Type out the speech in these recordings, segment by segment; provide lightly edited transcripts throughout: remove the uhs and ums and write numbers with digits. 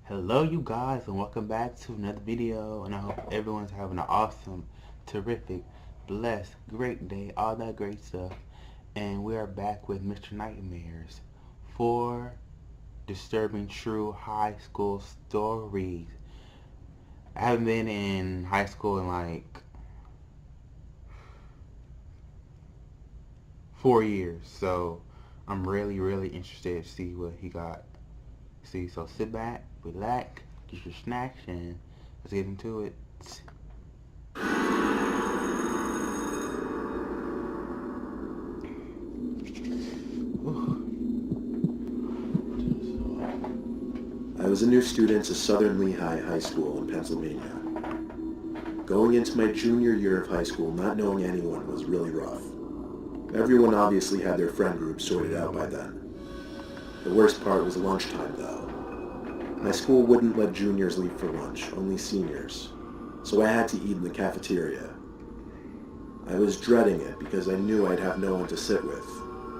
Hello you guys and welcome back to another video, and I hope everyone's having an awesome, terrific, blessed, great day, all that great stuff. And we are back with Mr. Nightmare's 4 disturbing true high school stories. I haven't been in high school in like 4 years, so I'm really interested to see what he got. So sit back, relax, get your snacks, and let's get into it. I was a new student to Southern Lehigh High School in Pennsylvania. Going into my junior year of high school, not knowing anyone was really rough. Everyone obviously had their friend group sorted out by then. The worst part was lunchtime, though. My school wouldn't let juniors leave for lunch, only seniors, so I had to eat in the cafeteria. I was dreading it because I knew I'd have no one to sit with,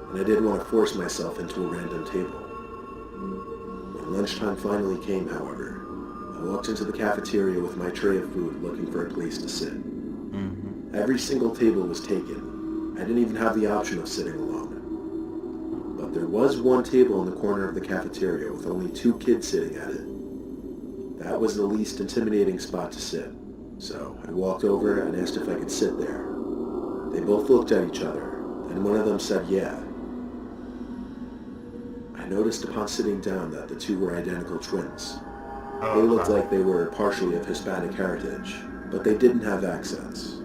and I didn't want to force myself into a random table. When lunchtime finally came, however, I walked into the cafeteria with my tray of food looking for a place to sit. Every single table was taken. I didn't even have the option of sitting alone. But there was one table in the corner of the cafeteria with only 2 kids sitting at it. That was the least intimidating spot to sit, so I walked over and asked if I could sit there. They both looked at each other, and one of them said yeah. I noticed upon sitting down that the 2 were identical twins. They looked like they were partially of Hispanic heritage, but they didn't have accents.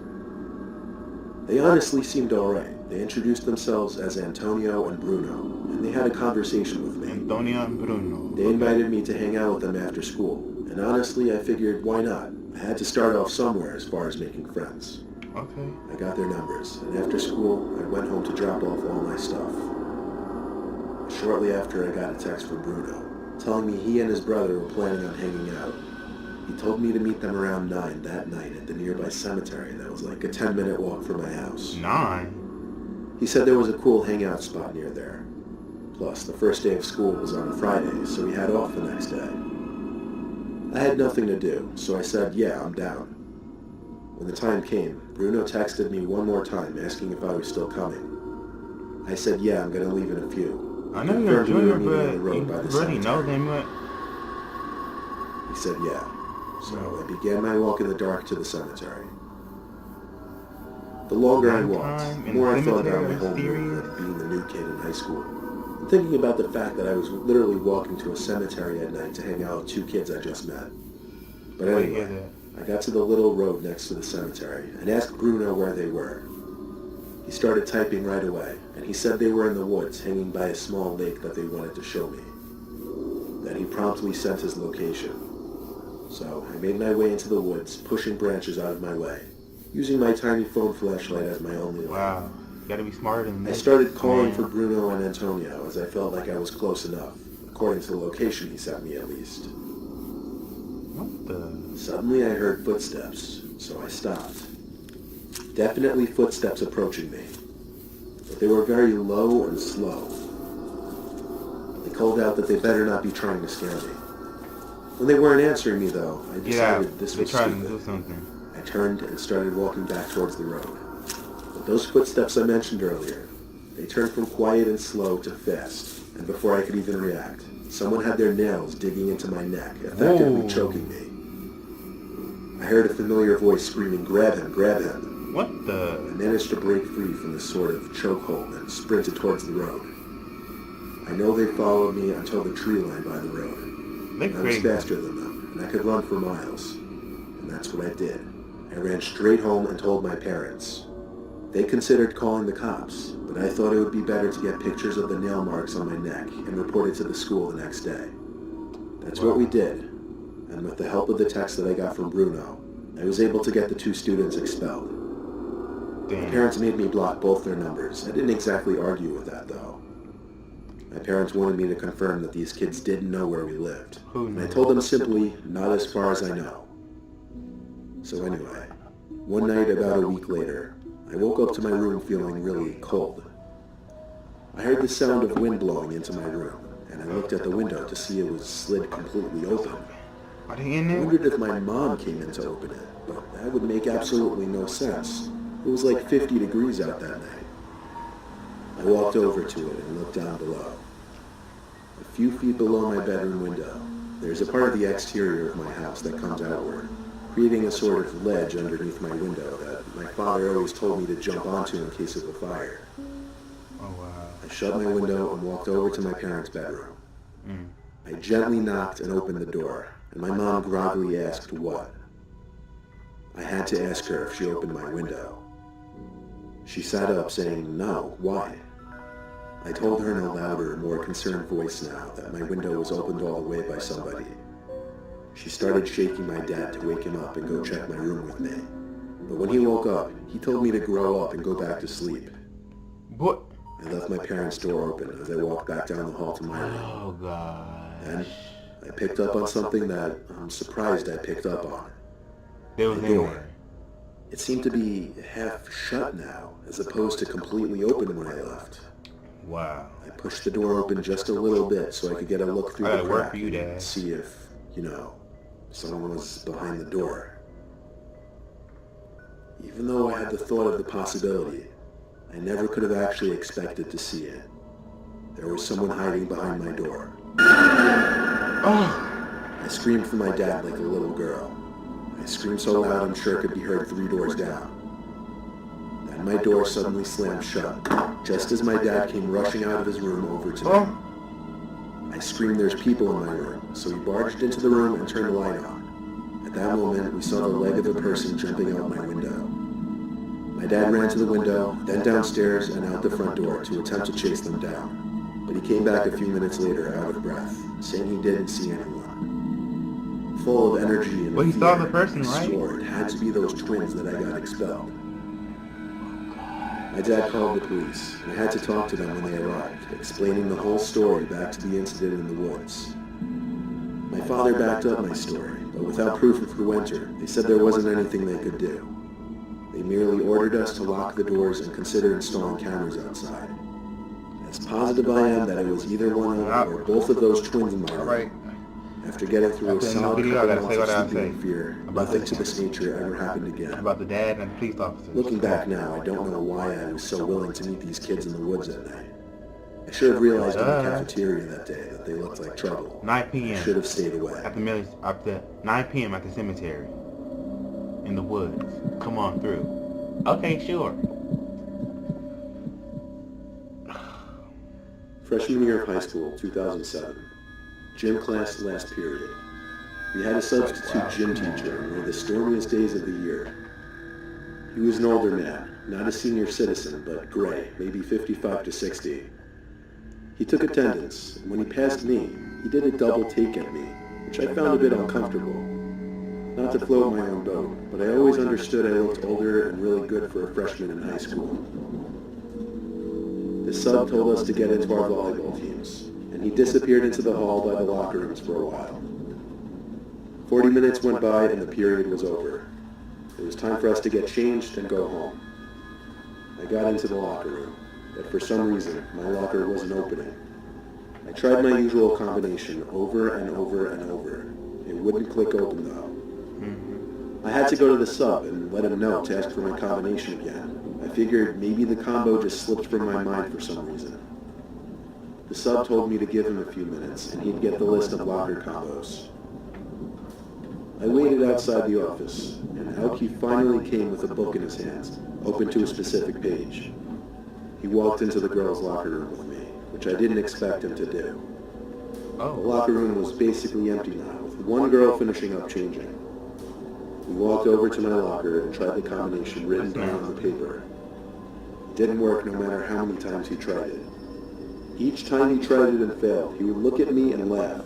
They honestly seemed alright. They introduced themselves as Antonio and Bruno, and they had a conversation with me. Antonio and Bruno. They invited me to hang out with them after school, and honestly I figured why not? I had to start off somewhere as far as making friends. Okay. I got their numbers, and after school I went home to drop off all my stuff. Shortly after I got a text from Bruno, telling me he and his brother were planning on hanging out. He told me to meet them around 9 that night at the nearby cemetery that was like a 10-minute walk from my house. 9? He said there was a cool hangout spot near there. Plus, the first day of school was on a Friday, so we had off the next day. I had nothing to do, so I said, yeah, I'm down. When the time came, Bruno texted me one more time asking if I was still coming. I said, yeah, I'm going to leave in a few. I know you're a junior, but you already know them. He said, yeah. So I began my walk in the dark to the cemetery. The longer I walked, the more I thought about my whole move of being the new kid in high school. And thinking about the fact that I was literally walking to a cemetery at night to hang out with 2 kids I just met. But anyway, I got to the little road next to the cemetery and asked Bruno where they were. He started typing right away, and he said they were in the woods hanging by a small lake that they wanted to show me. Then he promptly sent his location. So I made my way into the woods, pushing branches out of my way, using my tiny phone flashlight as my only light. Wow, you gotta be smarter than this. I started calling for Bruno and Antonio as I felt like I was close enough, according to the location he sent me at least. What the? Suddenly I heard footsteps, so I stopped. Definitely footsteps approaching me, but they were very low and slow. They called out that they better not be trying to scare me. When they weren't answering me, though, I decided this was stupid. To do something. I turned and started walking back towards the road. But those footsteps I mentioned earlier, they turned from quiet and slow to fast, and before I could even react, someone had their nails digging into my neck, effectively choking me. I heard a familiar voice screaming, "Grab him, grab him." What the? I managed to break free from this sort of chokehold and sprinted towards the road. I know they followed me until the tree line by the road. I was faster than them, and I could run for miles. And that's what I did. I ran straight home and told my parents. They considered calling the cops, but I thought it would be better to get pictures of the nail marks on my neck and report it to the school the next day. That's what we did, and with the help of the text that I got from Bruno, I was able to get the 2 students expelled. My parents made me block both their numbers. I didn't exactly argue with that, though. My parents wanted me to confirm that these kids didn't know where we lived. And I told them simply, not as far as I know. So anyway, one night about a week later, I woke up to my room feeling really cold. I heard the sound of wind blowing into my room, and I looked at the window to see it was slid completely open. Are they in I there? wondered if my mom came in to open it, but that would make absolutely no sense. It was like 50 degrees out that night. I walked over to it and looked down below. A few feet below my bedroom window, there's a part of the exterior of my house that comes outward, creating a sort of ledge underneath my window that my father always told me to jump onto in case of a fire. Oh, wow. I shut my window and walked over to my parents' bedroom. I gently knocked and opened the door, and my mom groggily asked what. I had to ask her if she opened my window. She sat up saying, "No, why?" I told her in a louder, more concerned voice now that my window was opened all the way by somebody. She started shaking my dad to wake him up and go check my room with me. But when he woke up, he told me to grow up and go back to sleep. What? I left my parents' door open as I walked back down the hall to my room. Oh, God. And I picked up on something that I'm surprised I picked up on. They was The in door. there. It seemed to be half shut now, as opposed to completely open when I left. Wow. I pushed the door open just a little bit so I could get a look through I the gotta work crack for you, and Dad. see if, someone was behind the door. Even though I had the thought of the possibility, I never could have actually expected to see it. There was someone hiding behind my door. Oh. I screamed for my dad like a little girl. I screamed so loud I'm sure it could be heard 3 doors down. Then my door suddenly slammed shut, just as my dad came rushing out of his room over to me. I screamed, "There's people in my room," so he barged into the room and turned the light on. At that moment, we saw the leg of a person jumping out my window. My dad ran to the window, then downstairs and out the front door to attempt to chase them down. But he came back a few minutes later out of breath, saying he didn't see anyone. Full of energy and Well, he fear, saw the person, I right? swore it had to be those twins that I got expelled. My dad called the police, and I had to talk to them when they arrived, explaining the whole story back to the incident in the woods. My father backed up my story, but without proof of who entered, they said there wasn't anything they could do. They merely ordered us to lock the doors and consider installing cameras outside. As positive I am that it was either one of or both of those twins in my room. Alright. After getting through a After the solid video, I couple gotta say months what I of sleeping in say fear, about nothing this. to this nature ever happened again. About the dad and the police officers. Looking back now, I don't know why I was so willing to meet these kids in the woods at night. I should have realized in the cafeteria that day that they looked like trouble. 9 I p.m. should have stayed away. After 9 p.m. at the cemetery. In the woods. Come on through. Okay, sure. Freshman year of high school, 2007. Gym class last period. We had a substitute gym teacher on one of the stormiest days of the year. He was an older man, not a senior citizen, but gray, maybe 55 to 60. He took attendance, and when he passed me, he did a double take at me, which I found a bit uncomfortable. Not to float my own boat, but I always understood I looked older and really good for a freshman in high school. The sub told us to get into our volleyball teams, and he disappeared into the hall by the locker rooms for a while. 40 minutes went by and the period was over. It was time for us to get changed and go home. I got into the locker room, but for some reason, my locker wasn't opening. I tried my usual combination over and over and over. It wouldn't click open though. I had to go to the sub and let him know to ask for my combination again. I figured maybe the combo just slipped from my mind for some reason. The sub told me to give him a few minutes and he'd get the list of locker combos. I waited outside the office, and out he finally came with a book in his hands, open to a specific page. He walked into the girls' locker room with me, which I didn't expect him to do. The locker room was basically empty now, with one girl finishing up changing. We walked over to my locker and tried the combination written down on the paper. It didn't work no matter how many times he tried it. Each time he tried it and failed, he would look at me and laugh.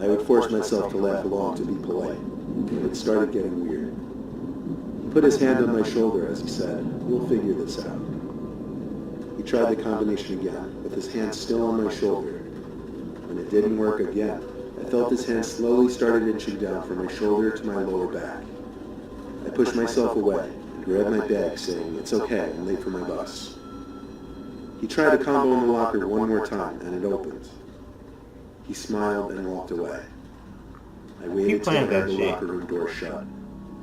I would force myself to laugh along to be polite, but it started getting weird. He put his hand on my shoulder as he said, "We'll figure this out." He tried the combination again, with his hand still on my shoulder. When it didn't work again, I felt his hand slowly started inching down from my shoulder to my lower back. I pushed myself away and grabbed my bag, saying, "It's okay, I'm late for my bus." He tried a combo in the locker one more time, and it opened. He smiled and walked away. I waited till I had the locker room door shut.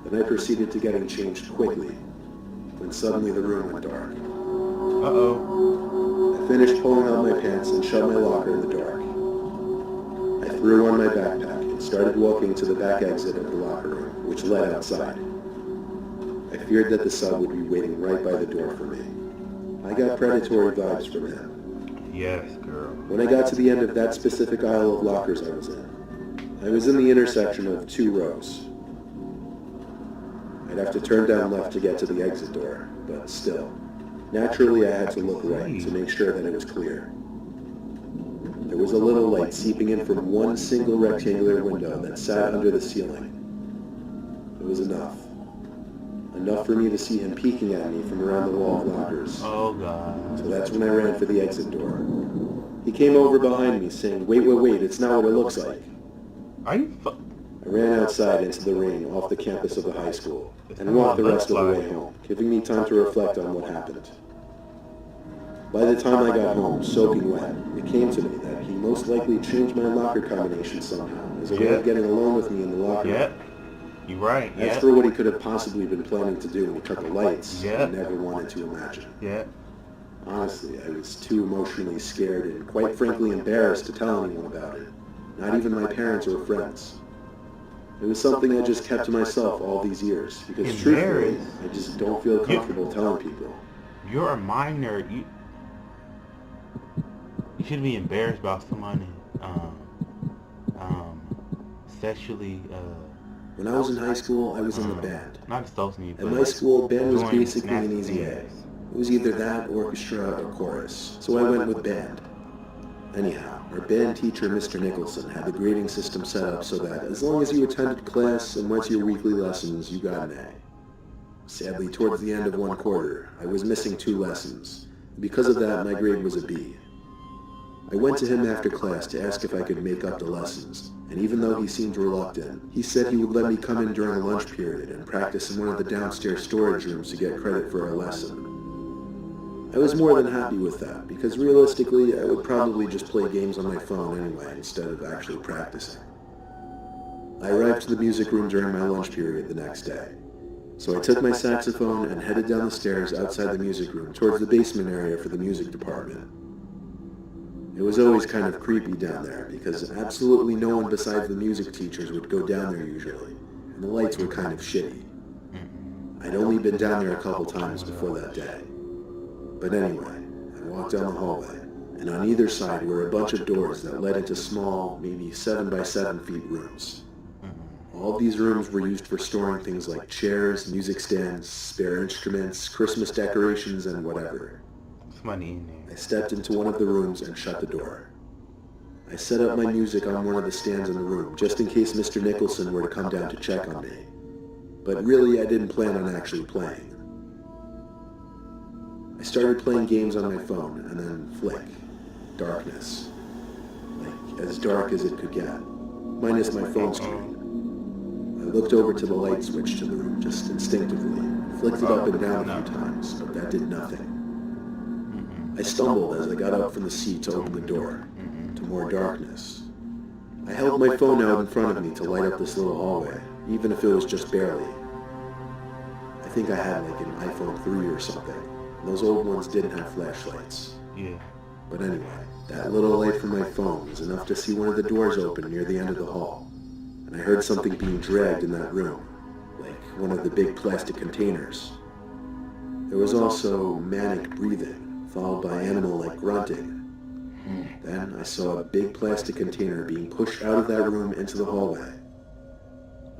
Then I proceeded to getting changed quickly, when suddenly the room went dark. Uh-oh. I finished pulling out my pants and shut my locker in the dark. I threw on my backpack and started walking to the back exit of the locker room, which led outside. I feared that the sub would be waiting right by the door for me. I got predatory vibes from him. Yes, girl. When I got to the end of that specific aisle of lockers I was in the intersection of two rows. I'd have to turn down left to get to the exit door, but still. Naturally, I had to look right to make sure that it was clear. There was a little light seeping in from one single rectangular window that sat under the ceiling. It was enough. Enough for me to see him peeking at me from around the wall of lockers. Oh, God. So that's when I ran for the exit door. He came over behind me saying, wait, it's not what it looks like. Are you I ran outside into the rain off the campus of the high school and walked the rest of the way home, giving me time to reflect on what happened. By the time I got home, soaking wet, it came to me that he most likely changed my locker combination somehow as a way of getting alone with me in the locker room. You're right. As for what he could have possibly been planning to do when he cut the lights, I Yep. never wanted to imagine. Yeah. Honestly, I was too emotionally scared and quite frankly embarrassed to tell anyone about it. Not even my parents or friends. It was something I just kept to myself all these years, because truthfully, I just don't feel comfortable telling people. You're a minor. You shouldn't be embarrassed about someone sexually. When I was in high school, I was in the band. Not assaulting you. At my school, band was basically an easy A. It was either that, orchestra, or chorus. So I went with band. Anyhow, our band teacher, Mr. Nicholson, had the grading system set up so that as long as you attended class and went to your weekly lessons, you got an A. Sadly, towards the end of one quarter, I was missing 2 lessons. Because of that, my grade was a B. I went to him after class to ask if I could make up the lessons, and even though he seemed reluctant, he said he would let me come in during the lunch period and practice in one of the downstairs storage rooms to get credit for a lesson. I was more than happy with that, because realistically, I would probably just play games on my phone anyway instead of actually practicing. I arrived to the music room during my lunch period the next day. So I took my saxophone and headed down the stairs outside the music room towards the basement area for the music department. It was always kind of creepy down there because absolutely no one besides the music teachers would go down there usually, and the lights were kind of shitty. I'd only been down there a couple times before that day. But anyway, I walked down the hallway, and on either side were a bunch of doors that led into small, maybe 7 by 7 feet rooms. All of these rooms were used for storing things like chairs, music stands, spare instruments, Christmas decorations, and whatever. There's money in there. I stepped into one of the rooms and shut the door. I set up my music on one of the stands in the room, just in case Mr. Nicholson were to come down to check on me. But really, I didn't plan on actually playing. I started playing games on my phone, and then flick. Darkness. Like, as dark as it could get. Minus my phone screen. I looked over to the light switch to the room just instinctively, flicked it up and down a few times, but that did nothing. I stumbled as I got up from the seat to open the door, to more darkness. I held my phone out in front of me to light up this little hallway, even if it was just barely. I think I had like an iPhone 3 or something, and those old ones didn't have flashlights. Yeah. But anyway, that little light from my phone was enough to see one of the doors open near the end of the hall, and I heard something being dragged in that room, like one of the big plastic containers. There was also manic breathing, followed by animal-like grunting. Then I saw a big plastic container being pushed out of that room into the hallway.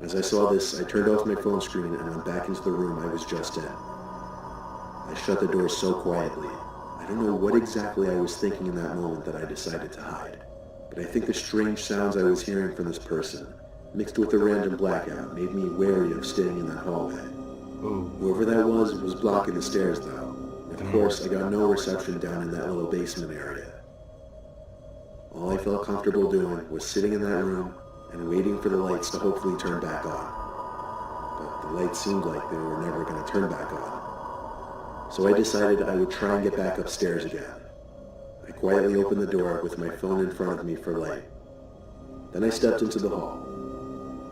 As I saw this, I turned off my phone screen and went back into the room I was just in. I shut the door so quietly. I don't know what exactly I was thinking in that moment that I decided to hide, but I think the strange sounds I was hearing from this person, mixed with a random blackout, made me wary of staying in that hallway. Ooh. Whoever that was blocking the stairs though. Of course, I got no reception down in that little basement area. All I felt comfortable doing was sitting in that room and waiting for the lights to hopefully turn back on. But the lights seemed like they were never going to turn back on. So I decided I would try and get back upstairs again, I quietly opened the door with my phone in front of me for light. Then I stepped into the hall.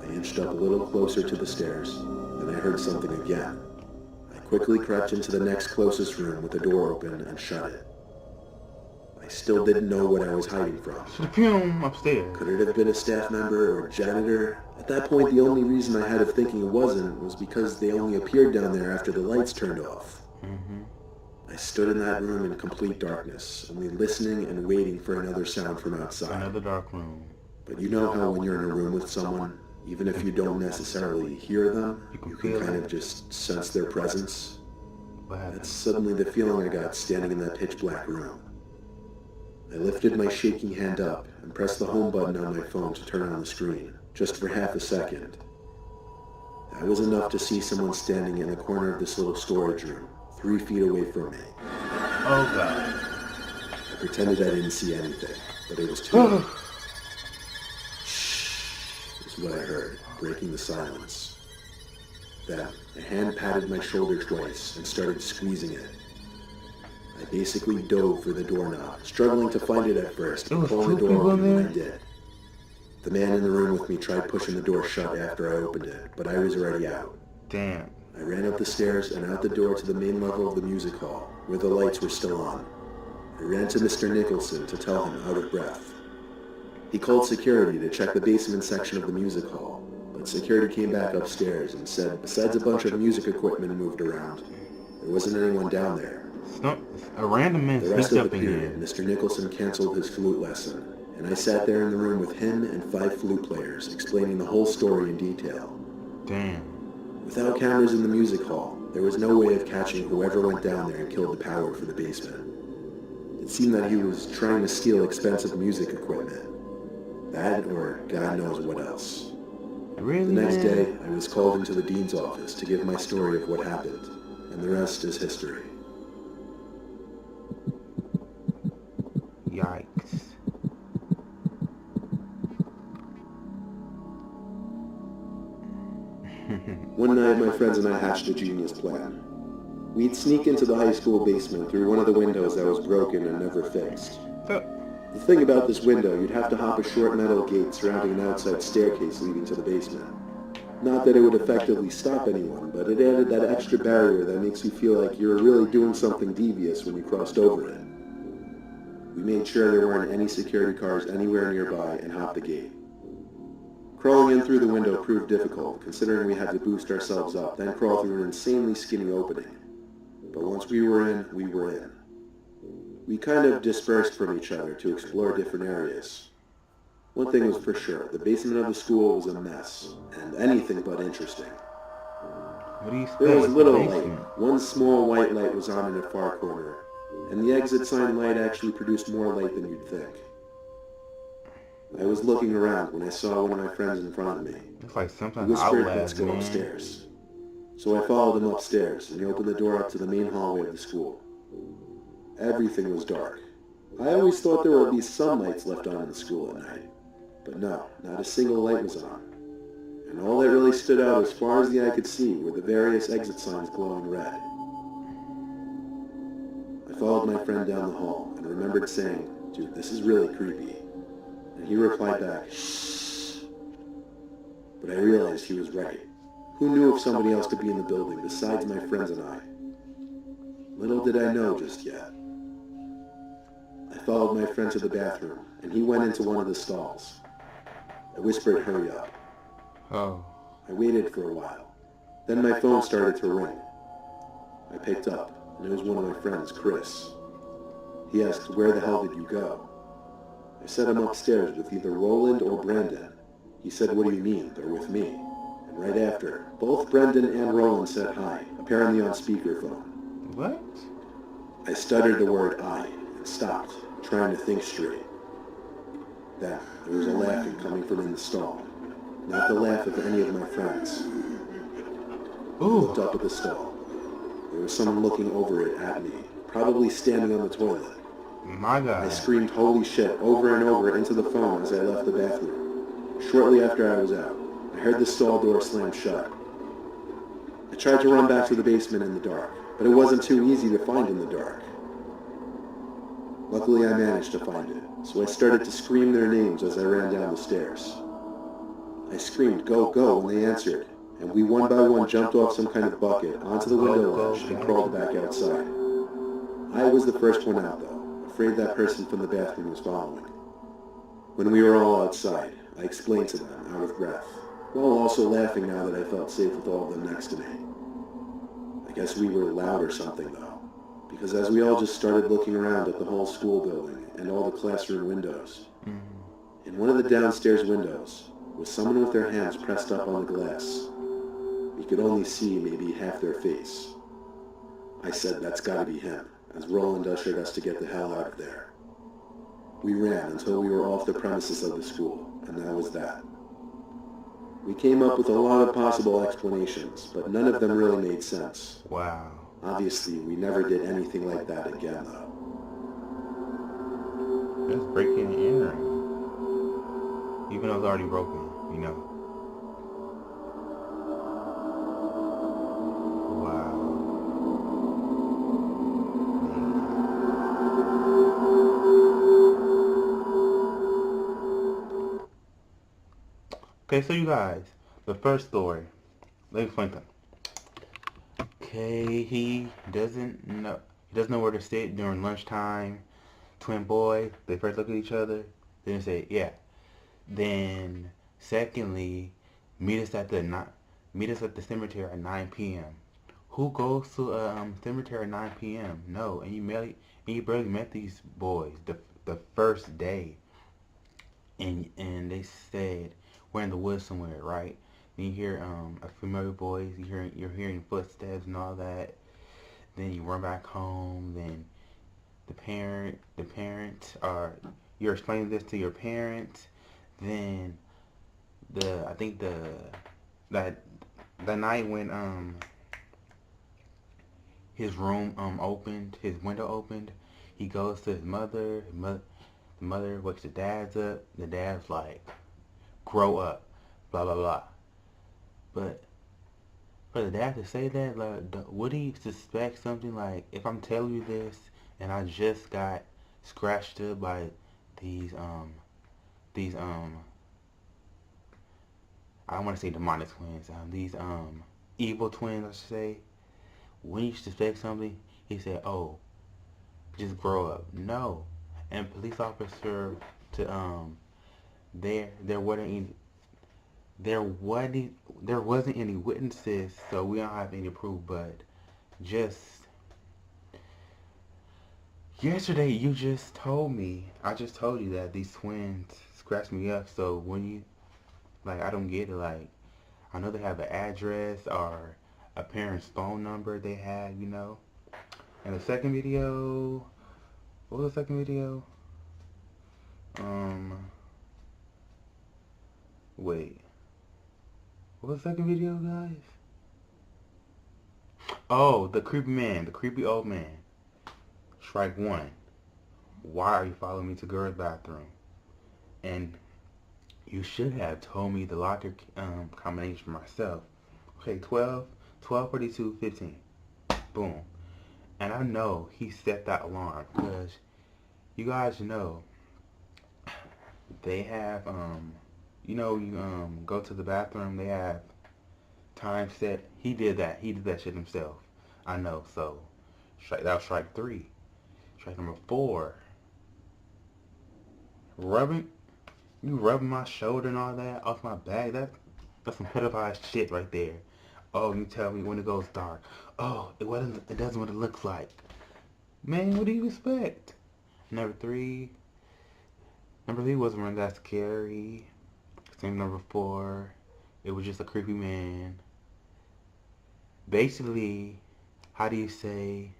I inched up a little closer to the stairs, then I heard something again. I quickly crept into the next closest room with the door open and shut it. I still didn't know what I was hiding from. Upstairs. Could it have been a staff member or a janitor? At that point, the only reason I had of thinking it wasn't was because they only appeared down there after the lights turned off. I stood in that room in complete darkness, only listening and waiting for another sound from outside. Another dark room. But you know how when you're in a room with someone, even if you don't necessarily hear them, you can kind of just sense their presence? What happened? That's suddenly the feeling I got standing in that pitch black room. I lifted my shaking hand up and pressed the home button on my phone to turn on the screen, just for half a second. That was enough to see someone standing in the corner of this little storage room, 3 feet away from me. Oh God. I pretended I didn't see anything, but it was too late. Shh, is what I heard, breaking the silence. Then, a hand patted my shoulder twice and started squeezing it. I basically dove for the doorknob, struggling to find it at first, and pulling the door open when I did. The man in the room with me tried pushing the door shut after I opened it, but I was already out. Damn. I ran up the stairs and out the door to the main level of the music hall, where the lights were still on. I ran to Mr. Nicholson to tell him, out of breath. He called security to check the basement section of the music hall, but security came back upstairs and said, besides a bunch of music equipment moved around, there wasn't anyone down there. A random man The rest sneaked of up the in here. period, Mr. Nicholson canceled his flute lesson, and I sat there in the room with him and 5 flute players, explaining the whole story in detail. Damn. Without cameras in the music hall, there was no way of catching whoever went down there and killed the power for the basement. It seemed that he was trying to steal expensive music equipment. That, or God knows what else. Really? The next day, I was called into the dean's office to give my story of what happened, and the rest is history. Yikes. One night, my friends and I hatched a genius plan. We'd sneak into the high school basement through one of the windows that was broken and never fixed. The thing about this window, you'd have to hop a short metal gate surrounding an outside staircase leading to the basement. Not that it would effectively stop anyone, but it added that extra barrier that makes you feel like you're really doing something devious when you crossed over it. We made sure there weren't any security cars anywhere nearby and hopped the gate. Crawling in through the window proved difficult, considering we had to boost ourselves up, then crawl through an insanely skinny opening. But once we were in, we were in. We kind of dispersed from each other to explore different areas. One thing was for sure, the basement of the school was a mess, and anything but interesting. What do you expect? There was little Basement. light. One small white light was on in a far corner, and the exit sign light actually produced more light than you'd think. I was looking around when I saw one of my friends in front of me. It's like He sometimes whispered, "Let's Outlast, go man. upstairs." So I followed him upstairs, and he opened the door up to the main hallway of the school. Everything was dark. I always thought there were at least some lights left on in the school at night. But no, not a single light was on. And all that really stood out as far as the eye could see were the various exit signs glowing red. I followed my friend down the hall and remembered saying, "Dude, this is really creepy." And he replied back, "Shh." But I realized he was right. Who knew if somebody else could be in the building besides my friends and I? Little did I know just yet. I followed my friend to the bathroom, and he went into one of the stalls. I whispered, "Hurry up." Oh. I waited for a while. Then my phone started to ring. I picked up, and it was one of my friends, Chris. He asked, "Where the hell did you go?" I said I'm upstairs with either Roland or Brendan. He said, "What do you mean? They're with me." And right after, both Brendan and Roland said hi, apparently on speakerphone. What? I stuttered the word "I" and stopped, trying to think straight. Then, there was a laughing coming from in the stall. Not the laugh of any of my friends. I looked up at the stall. There was someone looking over it at me, probably standing on the toilet. My God. I screamed "holy shit" over and over into the phone as I left the bathroom. Shortly after I was out, I heard the stall door slam shut. I tried to run back to the basement in the dark, but it wasn't too easy to find in the dark. Luckily, I managed to find it, so I started to scream their names as I ran down the stairs. I screamed, "Go, go," when they answered, and we one by one jumped off some kind of bucket onto the window ledge and crawled back outside. I was the first one out, though, afraid that person from the bathroom was following. When we were all outside, I explained to them, out of breath, while also laughing now that I felt safe with all of them next to me. I guess we were loud or something, though, because as we all just started looking around at the whole school building and all the classroom windows, in one of the downstairs windows was someone with their hands pressed up on the glass. We could only see maybe half their face. I said, "That's gotta be him," as Roland ushered us to get the hell out of there. We ran until we were off the premises of the school, and that was that. We came up with a lot of possible explanations, but none of them really made sense. Wow. Obviously, we never did anything like that again, though. That's breaking and entering. Even though it's already broken, you know. Wow. Okay, so you guys, the first story. Let me explain something. Okay, he doesn't know where to sit during lunchtime. Twin boy, they first look at each other, then say, yeah. Then, secondly, meet us at the cemetery at 9 p.m. Who goes to a cemetery at 9 p.m.? No, and you barely met these boys the first day, and they said we're in the woods somewhere, right? And you hear a familiar voice, you're hearing footsteps and all that. Then you run back home. Then the parents are you're explaining this to your parents. Then I think that night when his room opened, his window opened, he goes to his mother. The mother wakes the dads up. The dad's like, grow up, blah blah blah. But for the dad to say that, like, would he suspect something? Like, if I'm telling you this and I just got scratched up by these I don't want to say demonic twins, these evil twins, I should say. When you suspect something, he said, "Oh, just grow up." No, and police officer to there wasn't any witnesses, so we don't have any proof. But just yesterday, I just told you that these twins scratched me up. So when you I don't get it. Like, I know they have an address or a parent's phone number they had, you know. And the second video, what was the second video? Wait. What was the second video, guys? Oh, the creepy old man. Strike one. Why are you following me to girls' bathroom? And you should have told me the locker combination myself. Okay, 12, 42, 15. Boom. And I know he set that alarm because you guys know they have, you go to the bathroom, they have time set. He did that shit himself. I know, so that was strike three. Strike number four. You rubbing my shoulder and all that off my back. That's some pedophile shit right there. Oh, you tell me when it goes dark. Oh, it doesn't what it looks like. Man, what do you expect? Number three wasn't really that scary. Same number four. It was just a creepy man. Basically, how do you say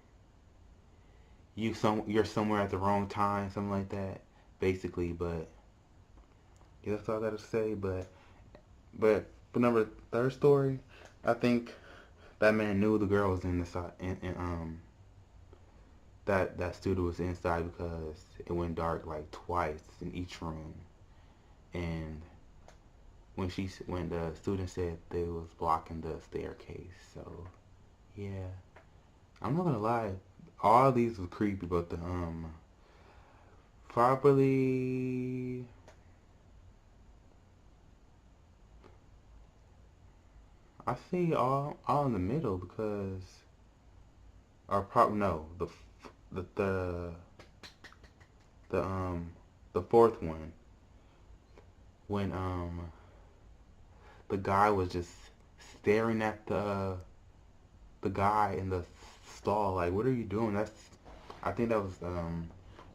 you're somewhere at the wrong time, something like that. Basically, but yeah, that's all I gotta say. But for third story, I think that man knew the girl was in the side, and that student was inside because it went dark like twice in each room, and when the student said they was blocking the staircase. So yeah, I'm not gonna lie, all these was creepy, but probably I see all in the middle because or probably no the the the the fourth one when the guy was just staring at the guy in the stall like, what are you doing? That's I think that was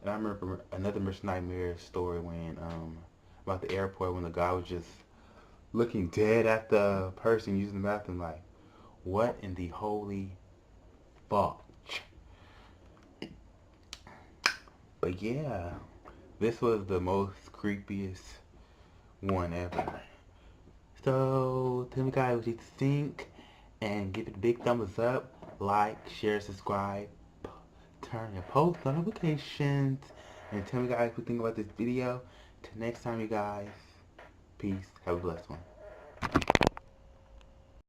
and I remember another Mr. Nightmare story when about the airport when the guy was just looking dead at the person using the bathroom like, what in the holy fuck? But yeah, this was the most creepiest one ever. So tell me guys what you think and give it a big thumbs up, like, share, subscribe, turn your post notifications, and tell me guys what you think about this video. Till next time you guys, peace, have a blessed one.